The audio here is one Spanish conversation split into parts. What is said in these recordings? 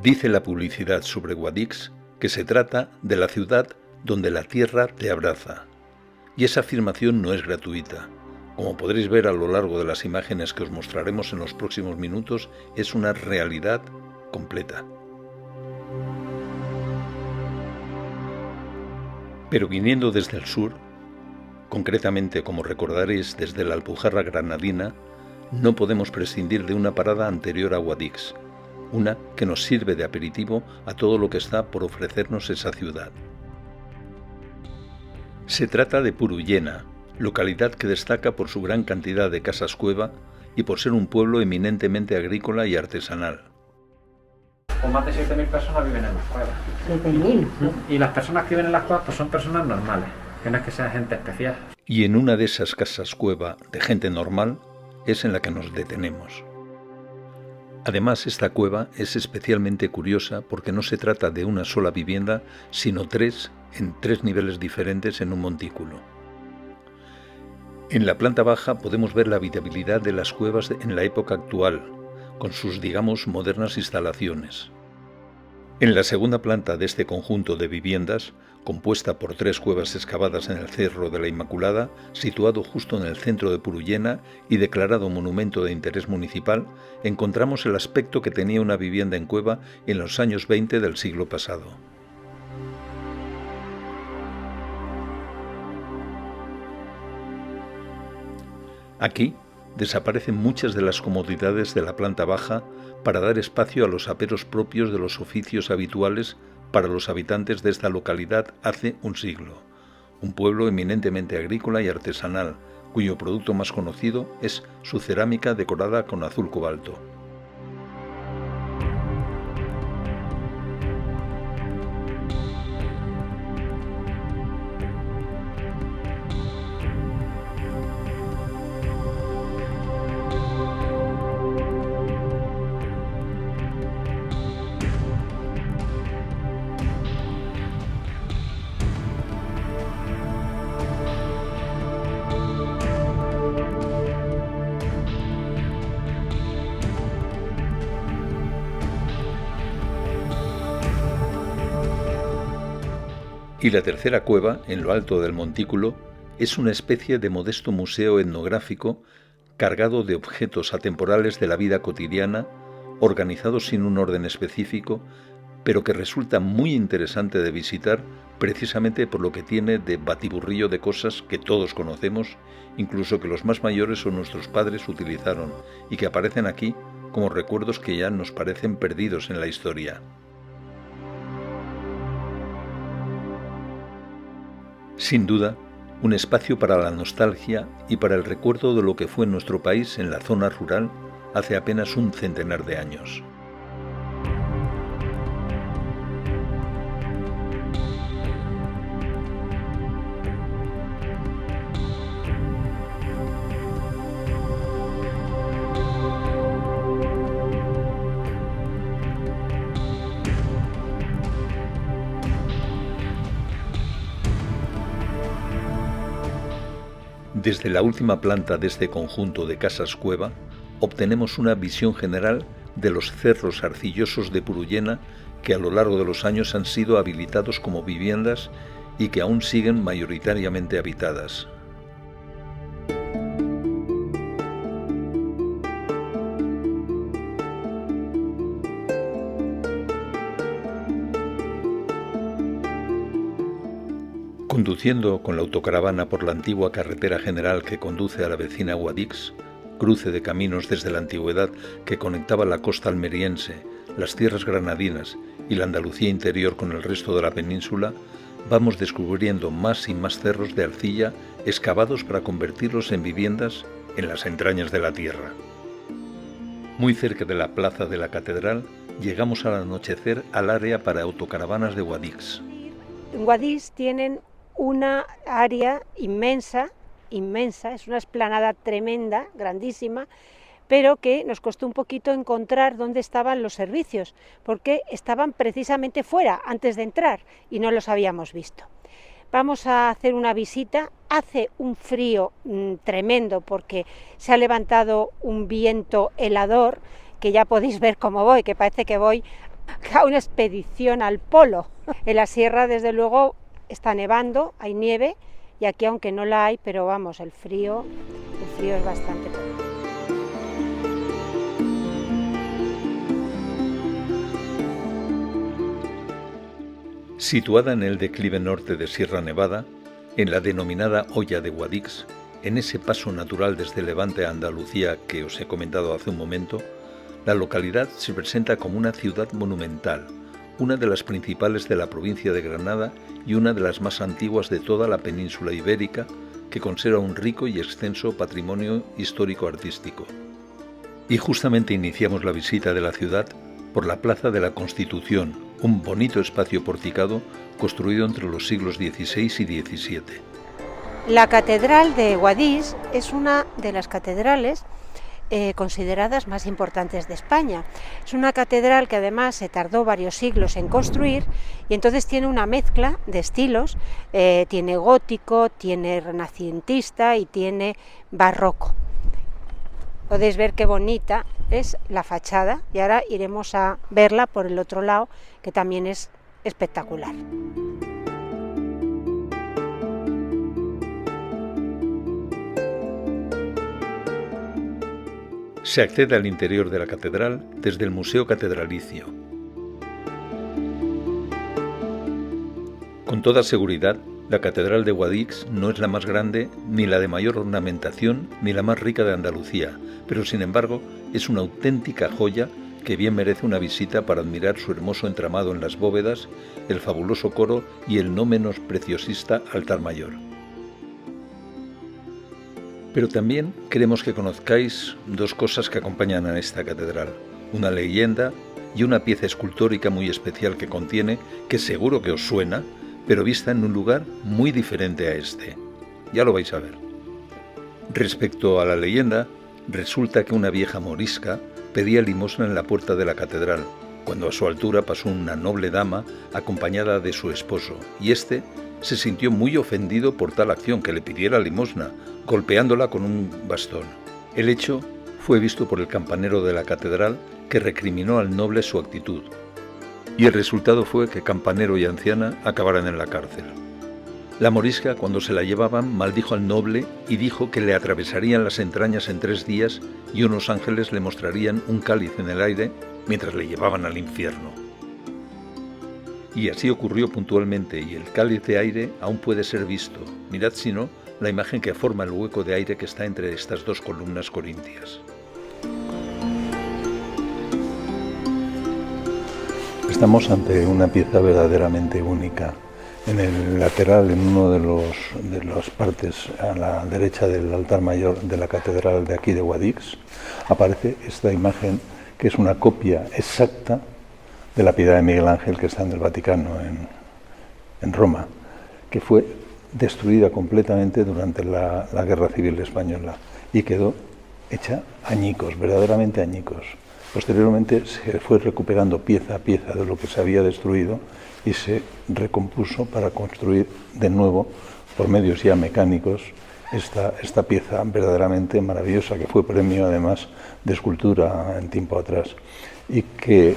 Dice la publicidad sobre Guadix que se trata de la ciudad donde la tierra te abraza. Y esa afirmación no es gratuita. Como podréis ver a lo largo de las imágenes que os mostraremos en los próximos minutos, es una realidad completa. Pero viniendo desde el sur, concretamente, como recordaréis, desde la Alpujarra granadina, no podemos prescindir de una parada anterior a Guadix, una que nos sirve de aperitivo a todo lo que está por ofrecernos esa ciudad. Se trata de Purullena, localidad que destaca por su gran cantidad de casas cueva y por ser un pueblo eminentemente agrícola y artesanal. Pues más de 7.000 personas viven en las cuevas. 7.000. Y las personas que viven en las cuevas pues son personas normales, que no es que sean gente especial. Y en una de esas casas cueva de gente normal es en la que nos detenemos. Además, esta cueva es especialmente curiosa porque no se trata de una sola vivienda, sino tres, en tres niveles diferentes en un montículo. En la planta baja podemos ver la habitabilidad de las cuevas en la época actual, con sus, digamos, modernas instalaciones. En la segunda planta de este conjunto de viviendas, compuesta por tres cuevas excavadas en el Cerro de la Inmaculada, situado justo en el centro de Purullena y declarado monumento de interés municipal, encontramos el aspecto que tenía una vivienda en cueva en los años 20 del siglo pasado. Aquí desaparecen muchas de las comodidades de la planta baja para dar espacio a los aperos propios de los oficios habituales para los habitantes de esta localidad hace un siglo. Un pueblo eminentemente agrícola y artesanal, cuyo producto más conocido es su cerámica decorada con azul cobalto. Y la tercera cueva, en lo alto del montículo, es una especie de modesto museo etnográfico cargado de objetos atemporales de la vida cotidiana, organizados sin un orden específico, pero que resulta muy interesante de visitar precisamente por lo que tiene de batiburrillo de cosas que todos conocemos, incluso que los más mayores o nuestros padres utilizaron, y que aparecen aquí como recuerdos que ya nos parecen perdidos en la historia. Sin duda, un espacio para la nostalgia y para el recuerdo de lo que fue nuestro país en la zona rural hace apenas un centenar de años. Desde la última planta de este conjunto de casas cueva, obtenemos una visión general de los cerros arcillosos de Purullena que a lo largo de los años han sido habilitados como viviendas y que aún siguen mayoritariamente habitadas. Conduciendo con la autocaravana por la antigua carretera general que conduce a la vecina Guadix, cruce de caminos desde la antigüedad que conectaba la costa almeriense, las tierras granadinas y la Andalucía interior con el resto de la península, vamos descubriendo más y más cerros de arcilla excavados para convertirlos en viviendas en las entrañas de la tierra. Muy cerca de la plaza de la catedral, llegamos al anochecer al área para autocaravanas de Guadix. En Guadix tienen una área inmensa, es una explanada tremenda, grandísima, pero que nos costó un poquito encontrar dónde estaban los servicios, porque estaban precisamente fuera, antes de entrar, y no los habíamos visto. Vamos a hacer una visita, hace un frío tremendo, porque se ha levantado un viento helador, que ya podéis ver cómo voy, que parece que voy una expedición al polo. En la sierra, desde luego, está nevando, hay nieve, y aquí aunque no la hay, pero vamos, el frío es bastante peor. Situada en el declive norte de Sierra Nevada, en la denominada Hoya de Guadix, en ese paso natural desde Levante a Andalucía que os he comentado hace un momento, la localidad se presenta como una ciudad monumental, una de las principales de la provincia de Granada y una de las más antiguas de toda la península ibérica, que conserva un rico y extenso patrimonio histórico-artístico. Y justamente iniciamos la visita de la ciudad por la Plaza de la Constitución, un bonito espacio porticado construido entre los siglos XVI y XVII. La Catedral de Guadix es una de las catedrales consideradas más importantes de España. Es una catedral que además se tardó varios siglos en construir y entonces tiene una mezcla de estilos, tiene gótico, tiene renacentista y tiene barroco. Podéis ver qué bonita es la fachada y ahora iremos a verla por el otro lado, que también es espectacular. Se accede al interior de la catedral desde el Museo Catedralicio. Con toda seguridad, la Catedral de Guadix no es la más grande, ni la de mayor ornamentación, ni la más rica de Andalucía, pero sin embargo es una auténtica joya que bien merece una visita para admirar su hermoso entramado en las bóvedas, el fabuloso coro y el no menos preciosista altar mayor. Pero también queremos que conozcáis dos cosas que acompañan a esta catedral, una leyenda y una pieza escultórica muy especial que contiene, que seguro que os suena, pero vista en un lugar muy diferente a este. Ya lo vais a ver. Respecto a la leyenda, resulta que una vieja morisca pedía limosna en la puerta de la catedral, cuando a su altura pasó una noble dama acompañada de su esposo, y éste se sintió muy ofendido por tal acción, que le pidiera limosna, golpeándola con un bastón. El hecho fue visto por el campanero de la catedral, que recriminó al noble su actitud, y el resultado fue que campanero y anciana acabaran en la cárcel. La morisca, cuando se la llevaban, maldijo al noble y dijo que le atravesarían las entrañas en 3 días y unos ángeles le mostrarían un cáliz en el aire mientras le llevaban al infierno. Y así ocurrió puntualmente, y el cáliz de aire aún puede ser visto. Mirad si no la imagen que forma el hueco de aire que está entre estas dos columnas corintias. Estamos ante una pieza verdaderamente única. En el lateral, en uno de las partes a la derecha del altar mayor de la catedral de aquí de Guadix, aparece esta imagen que es una copia exacta de la Piedad de Miguel Ángel que está en el Vaticano, en Roma, que fue destruida completamente durante la Guerra Civil Española y quedó hecha añicos, verdaderamente añicos. Posteriormente se fue recuperando pieza a pieza de lo que se había destruido y se recompuso para construir de nuevo, por medios ya mecánicos, esta pieza verdaderamente maravillosa, que fue premio además de escultura en tiempo atrás y que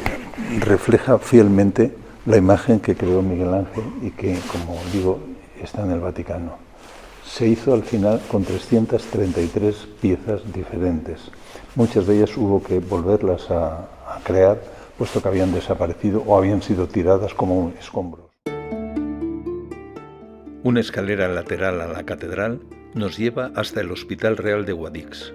refleja fielmente la imagen que creó Miguel Ángel y que, como digo, está en el Vaticano. Se hizo al final con 333 piezas diferentes. Muchas de ellas hubo que volverlas a crear, puesto que habían desaparecido o habían sido tiradas como escombros. Una escalera lateral a la catedral nos lleva hasta el Hospital Real de Guadix.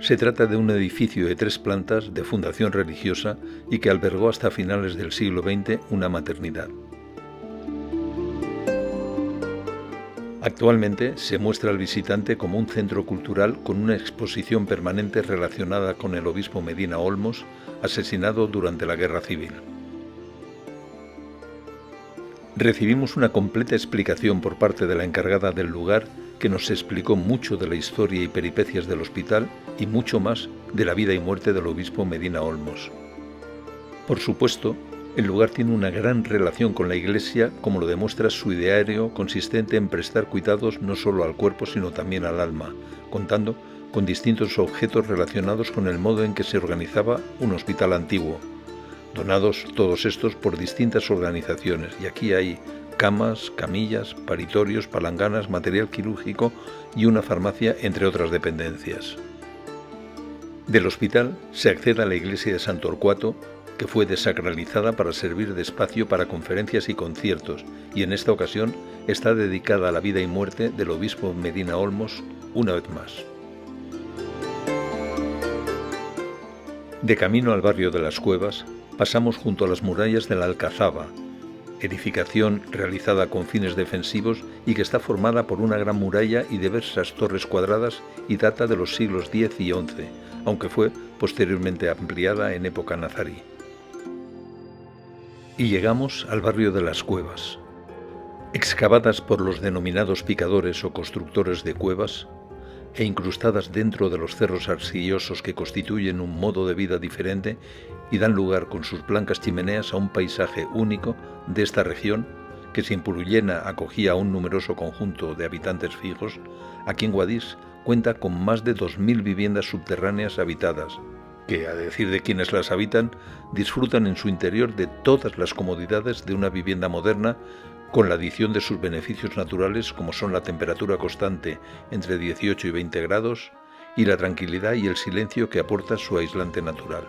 Se trata de un edificio de 3 plantas de fundación religiosa y que albergó hasta finales del siglo XX una maternidad. Actualmente se muestra al visitante como un centro cultural con una exposición permanente relacionada con el obispo Medina Olmos, asesinado durante la Guerra Civil. Recibimos una completa explicación por parte de la encargada del lugar, que nos explicó mucho de la historia y peripecias del hospital y mucho más de la vida y muerte del obispo Medina Olmos. Por supuesto, el lugar tiene una gran relación con la Iglesia, como lo demuestra su ideario consistente en prestar cuidados no solo al cuerpo sino también al alma, contando con distintos objetos relacionados con el modo en que se organizaba un hospital antiguo, donados todos estos por distintas organizaciones, y aquí hay camas, camillas, paritorios, palanganas, material quirúrgico y una farmacia, entre otras dependencias. Del hospital se accede a la iglesia de San Torcuato, que fue desacralizada para servir de espacio para conferencias y conciertos, y en esta ocasión está dedicada a la vida y muerte del obispo Medina Olmos una vez más. De camino al barrio de las Cuevas, pasamos junto a las murallas de la Alcazaba, edificación realizada con fines defensivos y que está formada por una gran muralla y diversas torres cuadradas y data de los siglos X y XI, aunque fue posteriormente ampliada en época nazarí. Y llegamos al barrio de las Cuevas. Excavadas por los denominados picadores o constructores de cuevas, e incrustadas dentro de los cerros arcillosos que constituyen un modo de vida diferente y dan lugar con sus blancas chimeneas a un paisaje único de esta región que sin Puruyena acogía a un numeroso conjunto de habitantes fijos, aquí en Guadix cuenta con más de 2000 viviendas subterráneas habitadas, que, a decir de quienes las habitan, disfrutan en su interior de todas las comodidades de una vivienda moderna, con la adición de sus beneficios naturales como son la temperatura constante entre 18 y 20 grados y la tranquilidad y el silencio que aporta su aislante natural.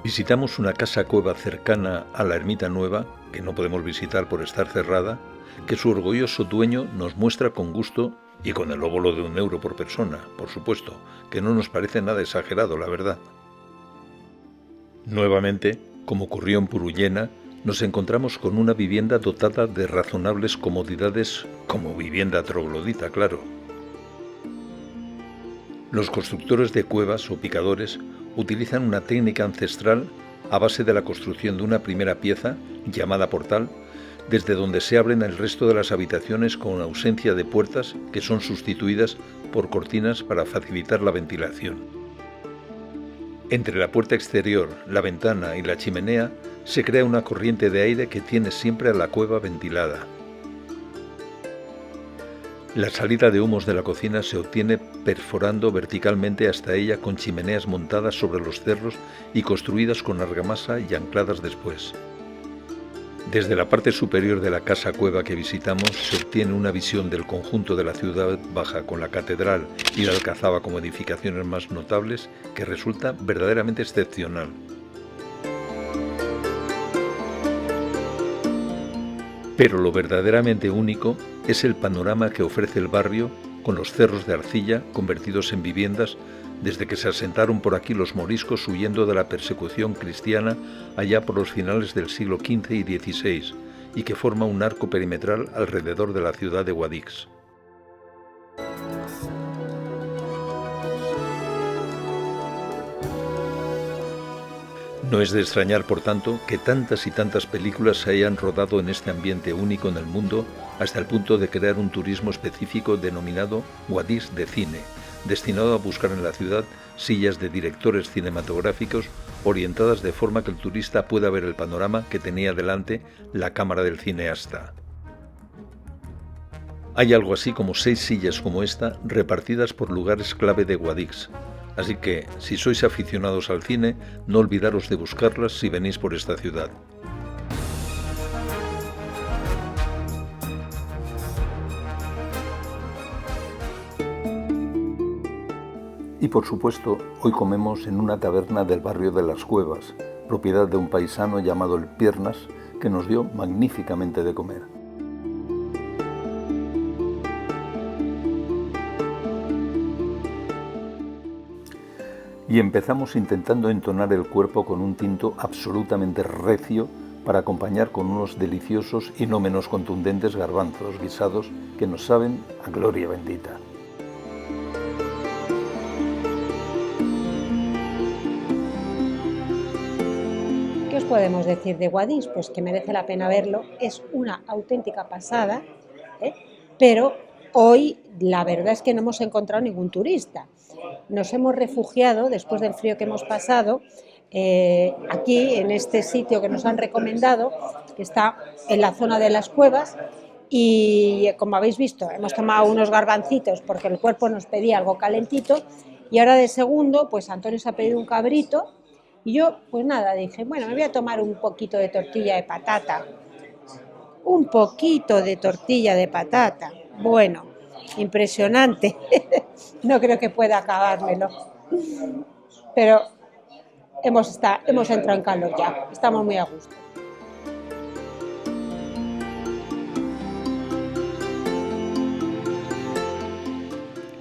Visitamos una casa-cueva cercana a la Ermita Nueva, que no podemos visitar por estar cerrada, que su orgulloso dueño nos muestra con gusto y con el óbolo de €1 por persona, por supuesto, que no nos parece nada exagerado, la verdad. Nuevamente, como ocurrió en Puruyena, nos encontramos con una vivienda dotada de razonables comodidades, como vivienda troglodita, claro. Los constructores de cuevas o picadores utilizan una técnica ancestral a base de la construcción de una primera pieza, llamada portal, desde donde se abren el resto de las habitaciones con ausencia de puertas que son sustituidas por cortinas para facilitar la ventilación. Entre la puerta exterior, la ventana y la chimenea se crea una corriente de aire que tiene siempre a la cueva ventilada. La salida de humos de la cocina se obtiene perforando verticalmente hasta ella con chimeneas montadas sobre los cerros y construidas con argamasa y ancladas después. Desde la parte superior de la casa-cueva que visitamos se obtiene una visión del conjunto de la ciudad baja con la catedral y la Alcazaba como edificaciones más notables que resulta verdaderamente excepcional. Pero lo verdaderamente único es el panorama que ofrece el barrio con los cerros de arcilla convertidos en viviendas desde que se asentaron por aquí los moriscos huyendo de la persecución cristiana allá por los finales del siglo XV y XVI, y que forma un arco perimetral alrededor de la ciudad de Guadix. No es de extrañar, por tanto, que tantas y tantas películas se hayan rodado en este ambiente único en el mundo, hasta el punto de crear un turismo específico denominado Guadix de Cine, destinado a buscar en la ciudad sillas de directores cinematográficos orientadas de forma que el turista pueda ver el panorama que tenía delante la cámara del cineasta. Hay algo así como 6 sillas como esta repartidas por lugares clave de Guadix, así que si sois aficionados al cine, no olvidaros de buscarlas si venís por esta ciudad. Y por supuesto, hoy comemos en una taberna del barrio de las Cuevas, propiedad de un paisano llamado El Piernas, que nos dio magníficamente de comer. Y empezamos intentando entonar el cuerpo con un tinto absolutamente recio para acompañar con unos deliciosos y no menos contundentes garbanzos guisados que nos saben a gloria bendita. ¿Qué os podemos decir de Guadix? Pues que merece la pena verlo, es una auténtica pasada, pero hoy la verdad es que no hemos encontrado ningún turista. Nos hemos refugiado, después del frío que hemos pasado, aquí en este sitio que nos han recomendado, que está en la zona de las cuevas, Y como habéis visto, hemos tomado unos garbancitos porque el cuerpo nos pedía algo calentito, y ahora de segundo, pues Antonio se ha pedido un cabrito, y yo, pues nada, dije, bueno, me voy a tomar un poquito de tortilla de patata. Un poquito de tortilla de patata. Bueno, impresionante. No creo que pueda acabármelo. Pero hemos entrado en calor ya, estamos muy a gusto.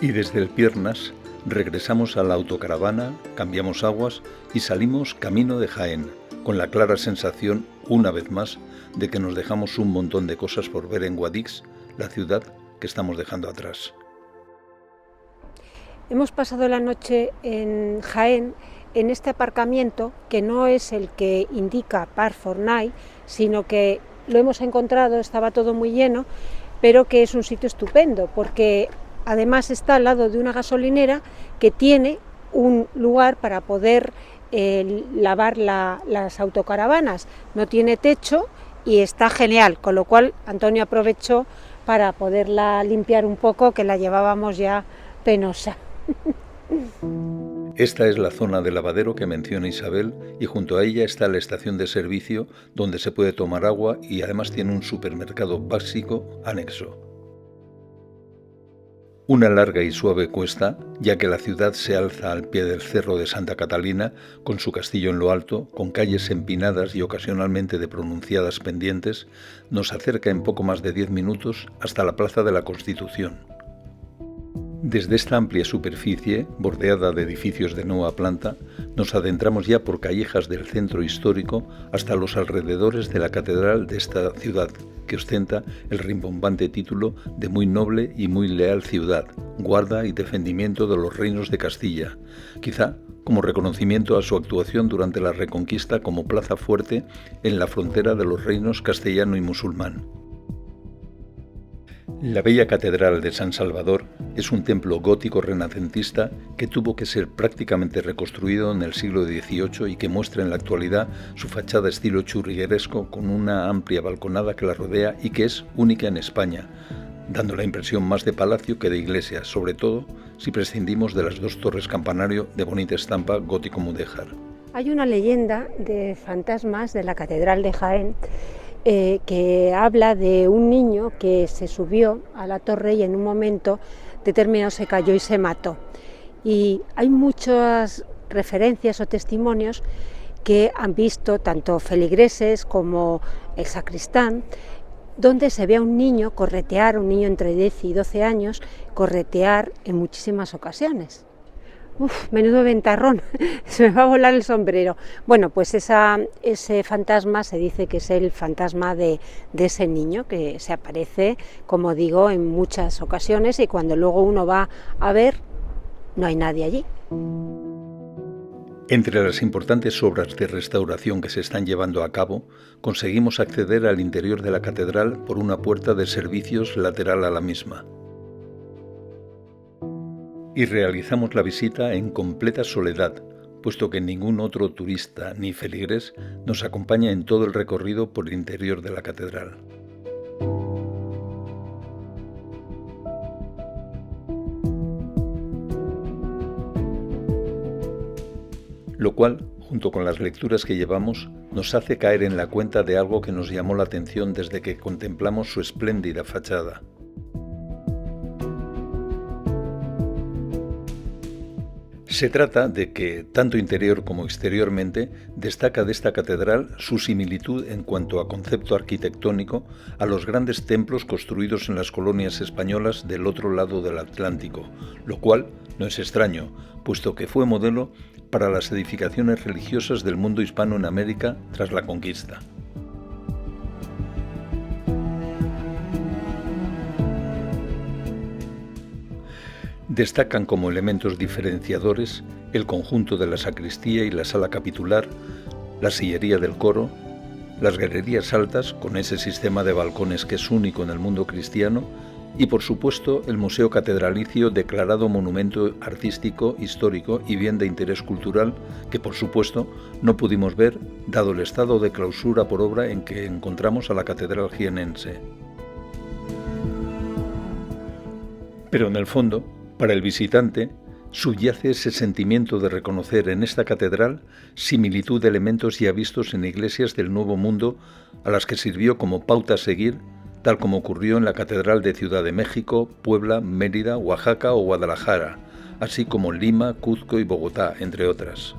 Y desde el Piernas regresamos a la autocaravana, cambiamos aguas y salimos camino de Jaén, con la clara sensación, una vez más, de que nos dejamos un montón de cosas por ver en Guadix, la ciudad que estamos dejando atrás. Hemos pasado la noche en Jaén, en este aparcamiento, que no es el que indica Parc Fornay, sino que lo hemos encontrado, estaba todo muy lleno, pero que es un sitio estupendo, porque además está al lado de una gasolinera que tiene un lugar para poder lavar las autocaravanas. No tiene techo y está genial, con lo cual Antonio aprovechó para poderla limpiar un poco, que la llevábamos ya penosa. Esta es la zona de lavadero que menciona Isabel, y junto a ella está la estación de servicio donde se puede tomar agua, y además tiene un supermercado básico anexo. Una larga y suave cuesta, ya que la ciudad se alza al pie del Cerro de Santa Catalina, con su castillo en lo alto, con calles empinadas y ocasionalmente de pronunciadas pendientes, nos acerca en poco más de 10 minutos hasta la Plaza de la Constitución. Desde esta amplia superficie, bordeada de edificios de nueva planta, nos adentramos ya por callejas del centro histórico hasta los alrededores de la catedral de esta ciudad, que ostenta el rimbombante título de muy noble y muy leal ciudad, guarda y defendimiento de los reinos de Castilla, quizá como reconocimiento a su actuación durante la Reconquista como plaza fuerte en la frontera de los reinos castellano y musulmán. La bella Catedral de San Salvador es un templo gótico renacentista que tuvo que ser prácticamente reconstruido en el siglo XVIII y que muestra en la actualidad su fachada estilo churrigueresco con una amplia balconada que la rodea y que es única en España, dando la impresión más de palacio que de iglesia, sobre todo si prescindimos de las dos torres campanario de bonita estampa gótico-mudéjar. Hay una leyenda de fantasmas de la Catedral de Jaén que habla de un niño que se subió a la torre y en un momento determinado se cayó y se mató. Y hay muchas referencias o testimonios que han visto tanto feligreses como el sacristán, donde se ve a un niño corretear, un niño entre 10 y 12 años, corretear en muchísimas ocasiones. Menudo ventarrón, se me va a volar el sombrero. Bueno, pues ese fantasma se dice que es el fantasma de ese niño que se aparece, como digo, en muchas ocasiones, y cuando luego uno va a ver, no hay nadie allí. Entre las importantes obras de restauración que se están llevando a cabo, conseguimos acceder al interior de la catedral por una puerta de servicios lateral a la misma. Y realizamos la visita en completa soledad, puesto que ningún otro turista ni feligres nos acompaña en todo el recorrido por el interior de la catedral. Lo cual, junto con las lecturas que llevamos, nos hace caer en la cuenta de algo que nos llamó la atención desde que contemplamos su espléndida fachada. Se trata de que, tanto interior como exteriormente, destaca de esta catedral su similitud en cuanto a concepto arquitectónico a los grandes templos construidos en las colonias españolas del otro lado del Atlántico, lo cual no es extraño, puesto que fue modelo para las edificaciones religiosas del mundo hispano en América tras la conquista. Destacan como elementos diferenciadores el conjunto de la sacristía y la sala capitular, la sillería del coro, las galerías altas con ese sistema de balcones que es único en el mundo cristiano y, por supuesto, el Museo Catedralicio, declarado monumento artístico, histórico y bien de interés cultural, que, por supuesto, no pudimos ver dado el estado de clausura por obra en que encontramos a la catedral jienense. Pero en el fondo, para el visitante, subyace ese sentimiento de reconocer en esta catedral similitud de elementos ya vistos en iglesias del Nuevo Mundo a las que sirvió como pauta a seguir, tal como ocurrió en la Catedral de Ciudad de México, Puebla, Mérida, Oaxaca o Guadalajara, así como Lima, Cuzco y Bogotá, entre otras.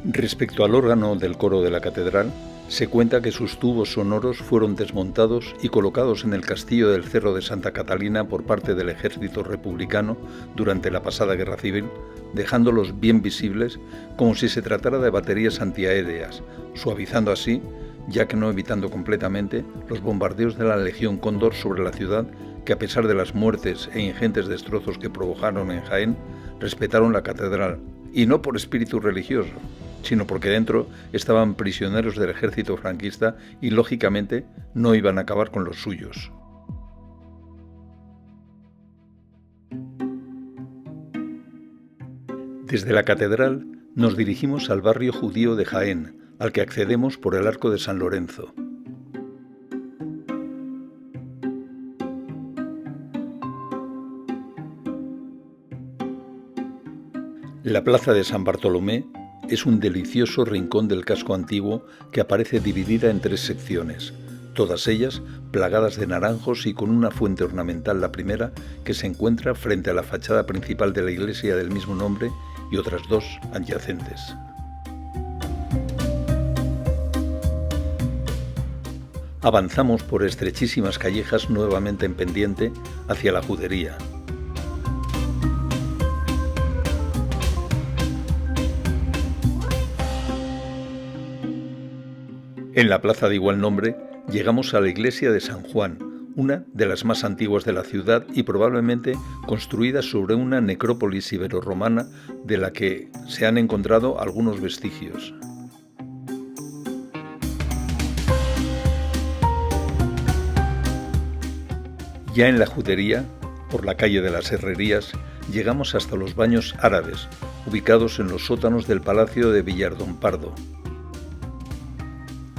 Respecto al órgano del coro de la catedral, se cuenta que sus tubos sonoros fueron desmontados y colocados en el castillo del Cerro de Santa Catalina por parte del ejército republicano durante la pasada guerra civil, dejándolos bien visibles como si se tratara de baterías antiaéreas, suavizando así, ya que no evitando completamente, los bombardeos de la Legión Cóndor sobre la ciudad, que a pesar de las muertes e ingentes destrozos que provocaron en Jaén, respetaron la catedral, y no por espíritu religioso, sino porque dentro estaban prisioneros del ejército franquista y, lógicamente, no iban a acabar con los suyos. Desde la catedral nos dirigimos al barrio judío de Jaén, al que accedemos por el Arco de San Lorenzo. La plaza de San Bartolomé es un delicioso rincón del casco antiguo que aparece dividida en 3 secciones, todas ellas plagadas de naranjos y con una fuente ornamental, la primera, que se encuentra frente a la fachada principal de la iglesia del mismo nombre, y otras 2 adyacentes. Avanzamos por estrechísimas callejas nuevamente en pendiente hacia la judería. En la plaza de igual nombre llegamos a la iglesia de San Juan, una de las más antiguas de la ciudad y probablemente construida sobre una necrópolis ibero-romana de la que se han encontrado algunos vestigios. Ya en la judería, por la calle de las Herrerías, llegamos hasta los baños árabes, ubicados en los sótanos del Palacio de Villardón Pardo.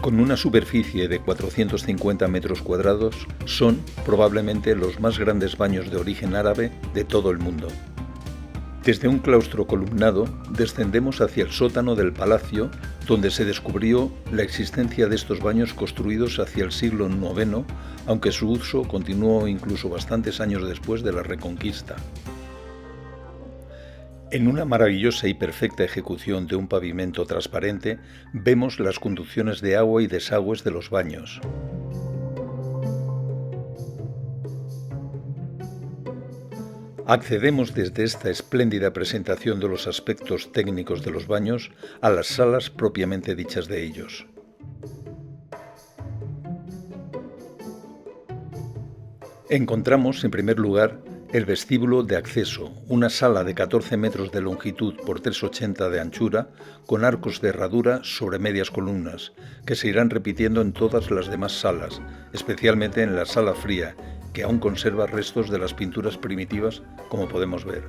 Con una superficie de 450 metros cuadrados, son probablemente los más grandes baños de origen árabe de todo el mundo. Desde un claustro columnado descendemos hacia el sótano del palacio, donde se descubrió la existencia de estos baños construidos hacia el siglo IX, aunque su uso continuó incluso bastantes años después de la Reconquista. En una maravillosa y perfecta ejecución de un pavimento transparente, vemos las conducciones de agua y desagües de los baños. Accedemos desde esta espléndida presentación de los aspectos técnicos de los baños a las salas propiamente dichas de ellos. Encontramos, en primer lugar, el vestíbulo de acceso, una sala de 14 metros de longitud por 3,80 de anchura, con arcos de herradura sobre medias columnas, que se irán repitiendo en todas las demás salas, especialmente en la sala fría, que aún conserva restos de las pinturas primitivas, como podemos ver.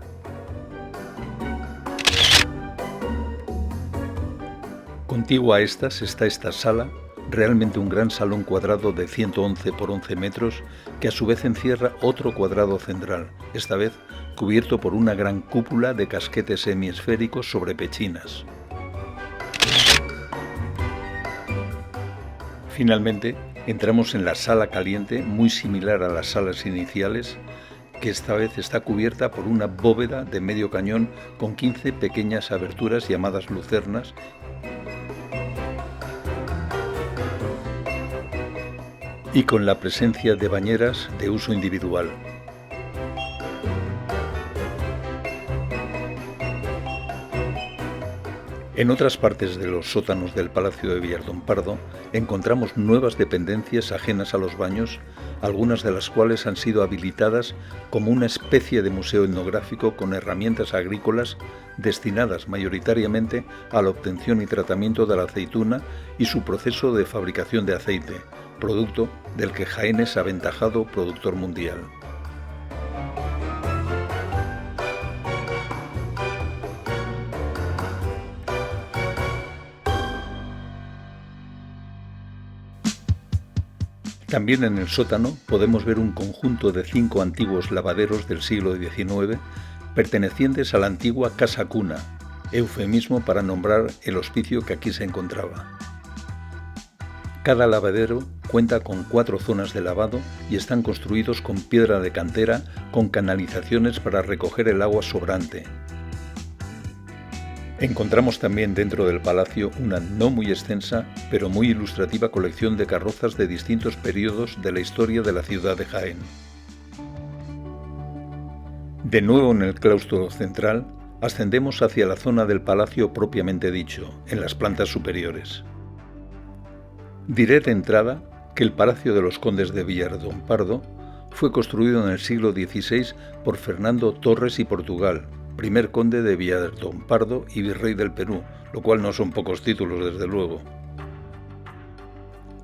Contigua a estas está esta sala, realmente un gran salón cuadrado de 111 por 11 metros, que a su vez encierra otro cuadrado central, esta vez cubierto por una gran cúpula de casquetes semiesféricos sobre pechinas. Finalmente, entramos en la sala caliente, muy similar a las salas iniciales, que esta vez está cubierta por una bóveda de medio cañón con 15 pequeñas aberturas llamadas lucernas, y con la presencia de bañeras de uso individual. En otras partes de los sótanos del Palacio de Villardón Pardo encontramos nuevas dependencias ajenas a los baños, algunas de las cuales han sido habilitadas como una especie de museo etnográfico con herramientas agrícolas destinadas mayoritariamente a la obtención y tratamiento de la aceituna y su proceso de fabricación de aceite, producto del que Jaén es aventajado productor mundial. También en el sótano podemos ver un conjunto de 5 antiguos lavaderos del siglo XIX pertenecientes a la antigua casa cuna, eufemismo para nombrar el hospicio que aquí se encontraba. Cada lavadero cuenta con 4 zonas de lavado y están construidos con piedra de cantera con canalizaciones para recoger el agua sobrante. Encontramos también dentro del palacio una no muy extensa, pero muy ilustrativa colección de carrozas de distintos periodos de la historia de la ciudad de Jaén. De nuevo en el claustro central, ascendemos hacia la zona del palacio propiamente dicho, en las plantas superiores. Diré de entrada que el Palacio de los Condes de Villardón Pardo fue construido en el siglo XVI por Fernando Torres y Portugal, primer conde de Villardón Pardo y virrey del Perú, lo cual no son pocos títulos, desde luego.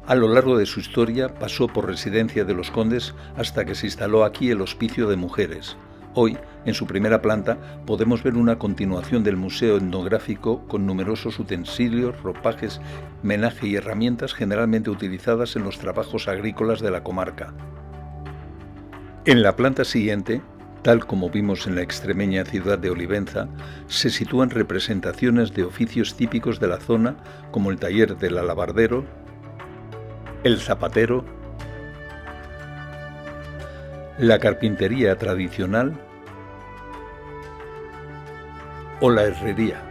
A lo largo de su historia pasó por residencia de los condes hasta que se instaló aquí el Hospicio de Mujeres. Hoy, en su primera planta, podemos ver una continuación del museo etnográfico con numerosos utensilios, ropajes, menaje y herramientas generalmente utilizadas en los trabajos agrícolas de la comarca. En la planta siguiente, tal como vimos en la extremeña ciudad de Olivenza, se sitúan representaciones de oficios típicos de la zona como el taller del alabardero, el zapatero, la carpintería tradicional o la herrería.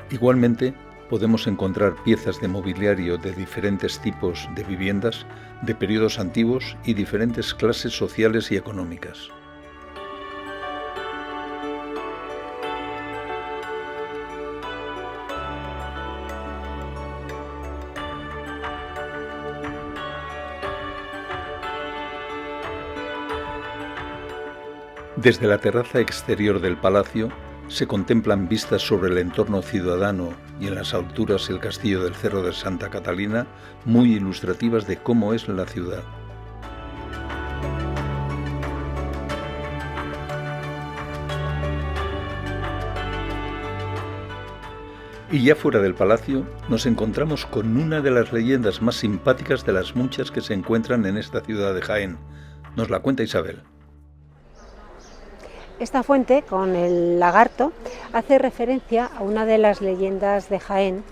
Igualmente, podemos encontrar piezas de mobiliario de diferentes tipos de viviendas, de periodos antiguos y diferentes clases sociales y económicas. Desde la terraza exterior del palacio se contemplan vistas sobre el entorno ciudadano y en las alturas el castillo del Cerro de Santa Catalina, muy ilustrativas de cómo es la ciudad. Y ya fuera del palacio nos encontramos con una de las leyendas más simpáticas de las muchas que se encuentran en esta ciudad de Jaén. Nos la cuenta Isabel. Esta fuente, con el lagarto, hace referencia a una de las leyendas de Jaén,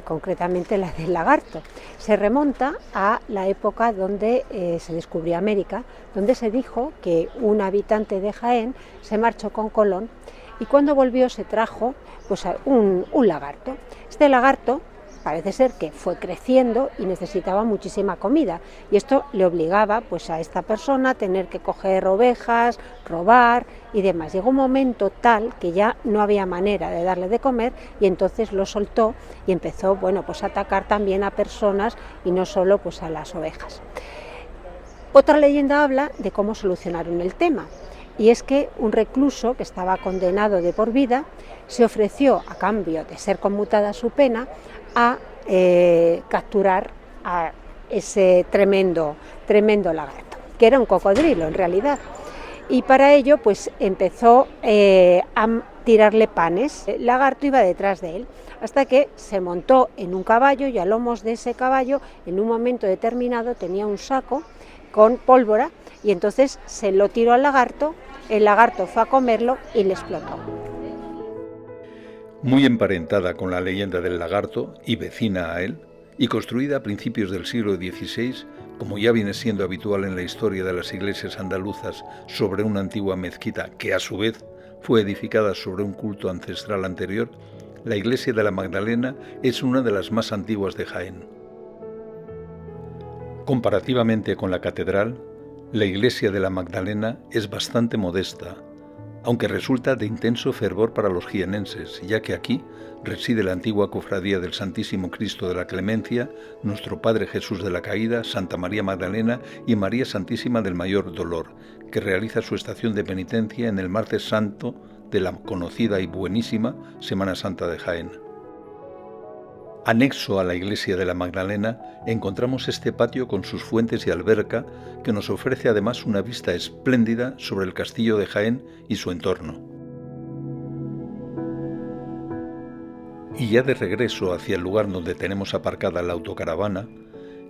concretamente la del lagarto. Se remonta a la época donde se descubrió América, donde se dijo que un habitante de Jaén se marchó con Colón y cuando volvió se trajo pues, un lagarto. Este lagarto parece ser que fue creciendo y necesitaba muchísima comida y esto le obligaba pues a esta persona a tener que coger ovejas, robar y demás. Llegó un momento tal que ya no había manera de darle de comer y entonces lo soltó y empezó pues a atacar también a personas y no solo pues a las ovejas. Otra leyenda habla de cómo solucionaron el tema. Y es que un recluso que estaba condenado de por vida se ofreció, a cambio de ser conmutada su pena, a capturar a ese tremendo lagarto, que era un cocodrilo en realidad. Y para ello pues empezó a tirarle panes. El lagarto iba detrás de él, hasta que se montó en un caballo y a lomos de ese caballo, en un momento determinado, tenía un saco con pólvora y entonces se lo tiró al lagarto. El lagarto fue a comerlo y le explotó. Muy emparentada con la leyenda del lagarto y vecina a él, y construida a principios del siglo XVI, como ya viene siendo habitual en la historia de las iglesias andaluzas sobre una antigua mezquita que a su vez fue edificada sobre un culto ancestral anterior, la iglesia de la Magdalena es una de las más antiguas de Jaén. Comparativamente con la catedral, la iglesia de la Magdalena es bastante modesta, aunque resulta de intenso fervor para los jienenses, ya que aquí reside la antigua cofradía del Santísimo Cristo de la Clemencia, Nuestro Padre Jesús de la Caída, Santa María Magdalena y María Santísima del Mayor Dolor, que realiza su estación de penitencia en el martes santo de la conocida y buenísima Semana Santa de Jaén. Anexo a la iglesia de la Magdalena encontramos este patio con sus fuentes y alberca que nos ofrece además una vista espléndida sobre el castillo de Jaén y su entorno. Y ya de regreso hacia el lugar donde tenemos aparcada la autocaravana,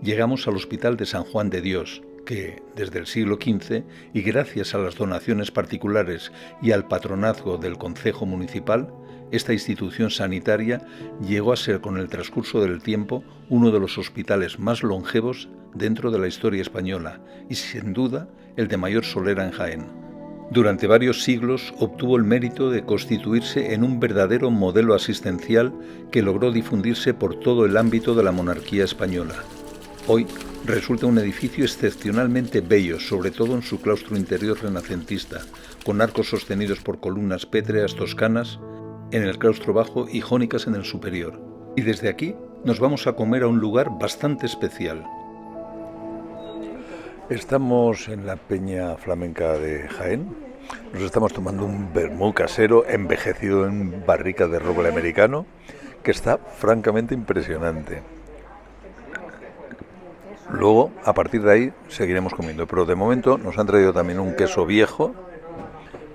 llegamos al Hospital de San Juan de Dios, que, desde el siglo XV, y gracias a las donaciones particulares y al patronazgo del Concejo Municipal, esta institución sanitaria llegó a ser con el transcurso del tiempo uno de los hospitales más longevos dentro de la historia española y, sin duda, el de mayor solera en Jaén. Durante varios siglos obtuvo el mérito de constituirse en un verdadero modelo asistencial que logró difundirse por todo el ámbito de la monarquía española. Hoy resulta un edificio excepcionalmente bello, sobre todo en su claustro interior renacentista, con arcos sostenidos por columnas pétreas toscanas en el claustro bajo y jónicas en el superior. Y desde aquí nos vamos a comer a un lugar bastante especial. Estamos en la Peña Flamenca de Jaén. Nos estamos tomando un vermú casero envejecido en barrica de roble americano que está francamente impresionante. Luego, a partir de ahí, seguiremos comiendo. Pero de momento nos han traído también un queso viejo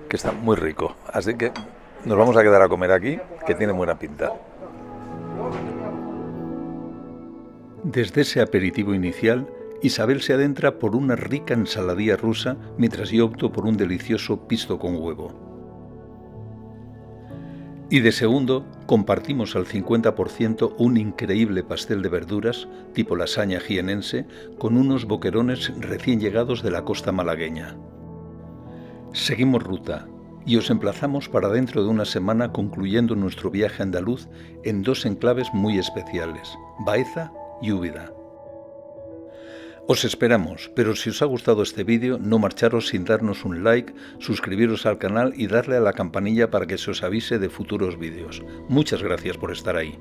que está muy rico. Así que nos vamos a quedar a comer aquí, que tiene buena pinta. Desde ese aperitivo inicial, Isabel se adentra por una rica ensaladilla rusa, mientras yo opto por un delicioso pisto con huevo. Y de segundo, compartimos al 50% un increíble pastel de verduras, tipo lasaña jienense, con unos boquerones recién llegados de la costa malagueña. Seguimos ruta y os emplazamos para dentro de una semana, concluyendo nuestro viaje andaluz en dos enclaves muy especiales, Baeza y Úbeda. Os esperamos, pero si os ha gustado este vídeo, no marcharos sin darnos un like, suscribiros al canal y darle a la campanilla para que se os avise de futuros vídeos. Muchas gracias por estar ahí.